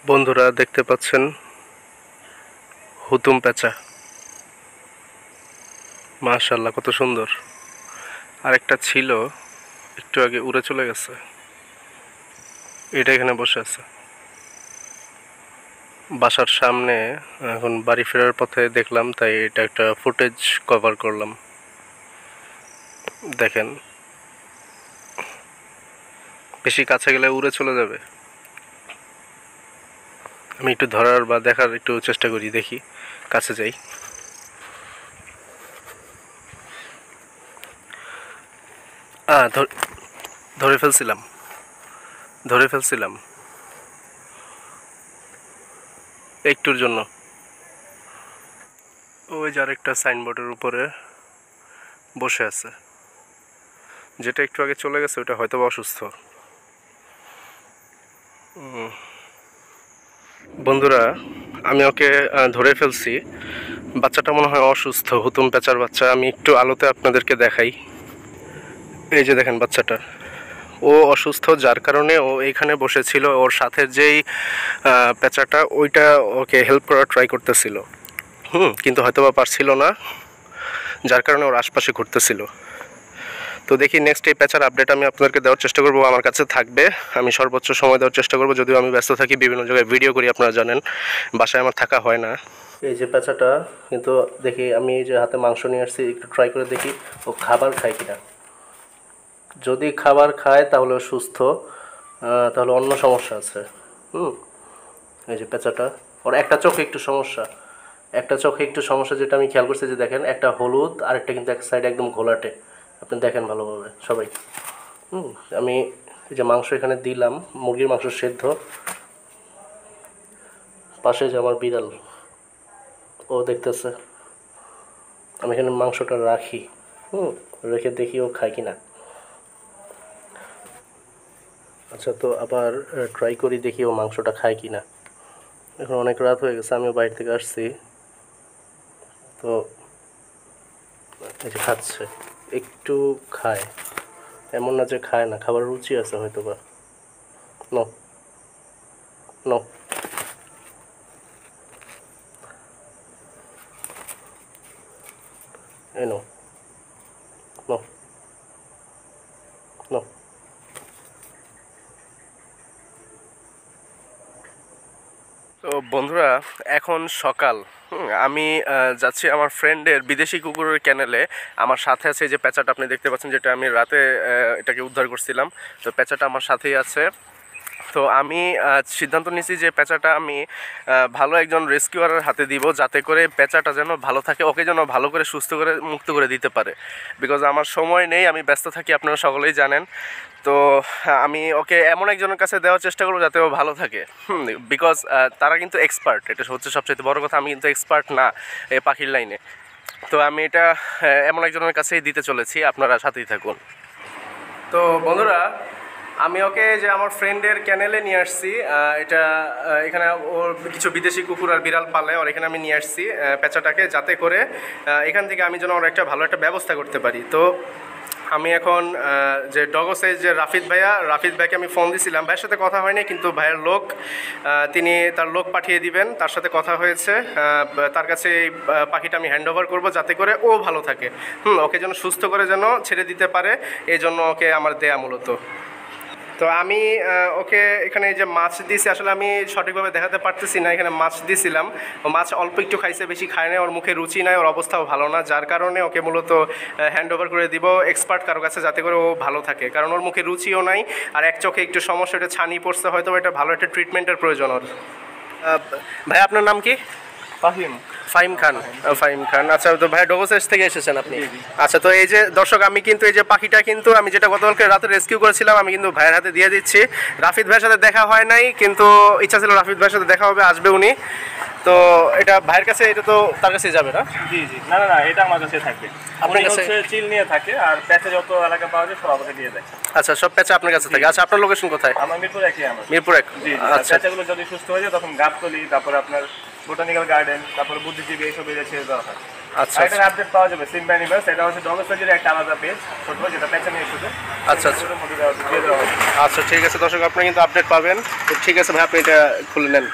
বন্ধুরা দেখতে পাচ্ছেন হুতুম পেঁচা। মাশাআল্লাহ, কত সুন্দর। আরেকটা ছিল, একটু আগে উড়ে চলে গেছে। এটা এখানে বসে আছে বাসার সামনে। এখন বাড়ি ফেরার পথে দেখলাম, তাই এটা একটা ফুটেজ কভার করলাম। দেখেন, বেশি কাছে গেলে উড়ে চলে যাবে। আমি একটু ধরার বা দেখার একটু চেষ্টা করি, দেখি, কাছে যাই। ধরে ফেলছিলাম একটুর জন্য। ওই যে আরেকটা সাইনবোর্ডের উপরে বসে আছে, যেটা একটু আগে চলে গেছে ওটা হয়তো অসুস্থ। বন্ধুরা, আমি ওকে ধরে ফেলছি। বাচ্চাটা মনে হয় অসুস্থ, হুতুম পেঁচার বাচ্চা। আমি একটু আলোতে আপনাদেরকে দেখাই। এই যে দেখেন বাচ্চাটা, ও অসুস্থ, যার কারণে ও এইখানে বসেছিল। ওর সাথে যেই পেঁচাটা, ওইটা ওকে হেল্প করার ট্রাই করতেছিল, কিন্তু হয়তো বা পারছিল না, যার কারণে ওর আশপাশে ঘুরতেছিল। তো দেখি নেক্সট এই পেঁচার আপডেট আমি আপনাদেরকে দেওয়ার চেষ্টা করবো। আমার কাছে থাকবে, আমি সর্বোচ্চ সময় দেওয়ার চেষ্টা করবো। যদিও আমি ব্যস্ত থাকি, বিভিন্ন জায়গায় ভিডিও করি, আপনারা জানেন, বাসায় আমার থাকা হয় না। এই যে পেঁচাটা, কিন্তু দেখি আমি এই যে হাতে মাংস নিয়ে আসছি, একটু ট্রাই করে দেখি ও খাবার খায় কিনা। যদি খাবার খায় তাহলে সুস্থ, তাহলে অন্য সমস্যা আছে। এই যে পেঁচাটা, ওর একটা চোখে একটু সমস্যা, যেটা আমি খেয়াল করছি। যে দেখেন, একটা হলুদ, আরেকটা কিন্তু এক সাইড একদম ঘোলাটে। আপনি দেখেন ভালোভাবে সবাই। আমি এই যে মাংস এখানে দিলাম, মুরগির মাংস সেদ্ধ। পাশে যে আমার বিড়াল, ও দেখতেছে। আমি এখানে মাংসটা রাখি, রেখে দেখি ও খায় কিনা। আচ্ছা, তো আবার ট্রাই করি, দেখি ও মাংসটা খায় কিনা। এখন অনেক রাত হয়ে গেছে, আমিও বাইরে থেকে আসছি। তো এই যে খাচ্ছে, একটু খায়, এমন না যে খায় না, খাবার রুচি আছে হয়তো বা। নো নো এই নো নো নো। তো বন্ধুরা, এখন সকাল, আমি যাচ্ছি আমার ফ্রেন্ডের বিদেশি কুকুরের ক্যানেলে। আমার সাথে আছে এই যে পেঁচাটা আপনি দেখতে পাচ্ছেন, যেটা আমি রাতে এটাকে উদ্ধার করছিলাম। তো পেঁচাটা আমার সাথেই আছে। তো আমি সিদ্ধান্ত নিয়েছি যে পেঁচাটা আমি ভালো একজন রেস্কিউয়ারের হাতে দিব, যাতে করে পেঁচাটা যেন ভালো থাকে, ওকে যেন ভালো করে সুস্থ করে মুক্ত করে দিতে পারে। বিকজ আমার সময় নেই, আমি ব্যস্ত থাকি, আপনারা সকলেই জানেন। তো আমি ওকে এমন একজনের কাছে দেওয়ার চেষ্টা করবো যাতে ও ভালো থাকে। বিকজ তারা কিন্তু এক্সপার্ট, এটা হচ্ছে সবচেয়ে বড় কথা। আমি কিন্তু এক্সপার্ট না এই পাখির লাইনে। তো আমি এটা এমন একজনের কাছেই দিতে চলেছি, আপনারা সাথেই থাকুন। তো বন্ধুরা, আমি ওকে যে আমার ফ্রেন্ডের ক্যানেলে নিয়ে আসছি। এটা এখানে ওর কিছু বিদেশি কুকুর আর বিড়াল পালে, ওর এখানে আমি নিয়ে আসছি পেঁচাটাকে, যাতে করে এখান থেকে আমি যেন ওর একটা ভালো একটা ব্যবস্থা করতে পারি। তো আমি এখন যে ডগোসের যে রাফিদ ভাইকে আমি ফোন দিয়েছিলাম। ভাইয়ের সাথে কথা হয়নি, কিন্তু ভাইয়ের লোক, তিনি তার লোক পাঠিয়ে দিবেন, তার সাথে কথা হয়েছে। তার কাছে এই পাখিটা আমি হ্যান্ড ওভার করবো, যাতে করে ও ভালো থাকে। ওকে যেন সুস্থ করে যেন ছেড়ে দিতে পারে, এই জন্য ওকে আমার দেয়া মূলত। তো আমি ওকে এখানে যে মাছ দিয়েছি, আসলে আমি সঠিকভাবে দেখাতে পারতেছি না। এখানে মাছ দিয়েছিলাম, ও মাছ অল্প একটু খাইছে, বেশি খায় না। ওর মুখে রুচি নাই, ওর অবস্থাও ভালো না, যার কারণে ওকে মূলত হ্যান্ড ওভার করে দিব এক্সপার্ট কারো কাছে, যাতে করে ও ভালো থাকে। কারণ ওর মুখে রুচিও নাই, আর এক চোখে একটু সমস্যা, এটা ছানি পড়ছে, হয়তো এটা ভালো একটা ট্রিটমেন্টের প্রয়োজন ওর। ভাই, আপনার নাম কি? ফাহিম খান। আচ্ছা, তো ভাই ডোগোসেস থেকে এসেছেন আপনি? আচ্ছা, তো এই যে দর্শক, আমি কিন্তু এই যে পাখিটা কিন্তু আমি যেটা গতকালকে রাতে রেস্কিউ করেছিলাম, আমি কিন্তু ভাইয়ের হাতে দিয়ে দিচ্ছি। রাফিদ ভাইয়ের সাথে দেখা হয় নাই, কিন্তু ইচ্ছা ছিল রাফিদ ভাইয়ের সাথে দেখা হবে, আসবে উনি। তো এটা ভাইয়ের কাছে, এটা তো তার কাছেই যাবে না? জি জি, না না না, এটা আমার কাছে থাকবে। আপনার কাছে চিল নিয়ে থাকে, আর প্যাচে যত এলাকা পাওয়া যায় সব আমাকে দিয়ে দেয়। আচ্ছা, সব প্যাচা আপনার কাছে থাকে। আচ্ছা, আপনার লোকেশন কোথায়? আমার মিরপুর একই। মিরপুর এক। জি জি, আচ্ছা, প্যাচাগুলো যদি সুস্থ হয়ে যায় তখন গাবতলি, তারপরে আপনার বোটানিক্যাল গার্ডেন, তারপরে বুদ্ধিজীবী, এইসব এরিয়া ছেড়ে দেওয়া হয়। আচ্ছা আর এটার আপডেট পাওয়া যাবে সিম্বা অ্যানিমালস, এটা হচ্ছে ডোমেস্টিকের একটা আলাদা পেজ ছোট, যেটা পেছনে এসেছে। আচ্ছা আচ্ছা আচ্ছা, ঠিক আছে দর্শক, আপনি কিন্তু আপডেট পাবেন। তো ঠিক আছে ভাই, আপনি এটা খুলে নেন।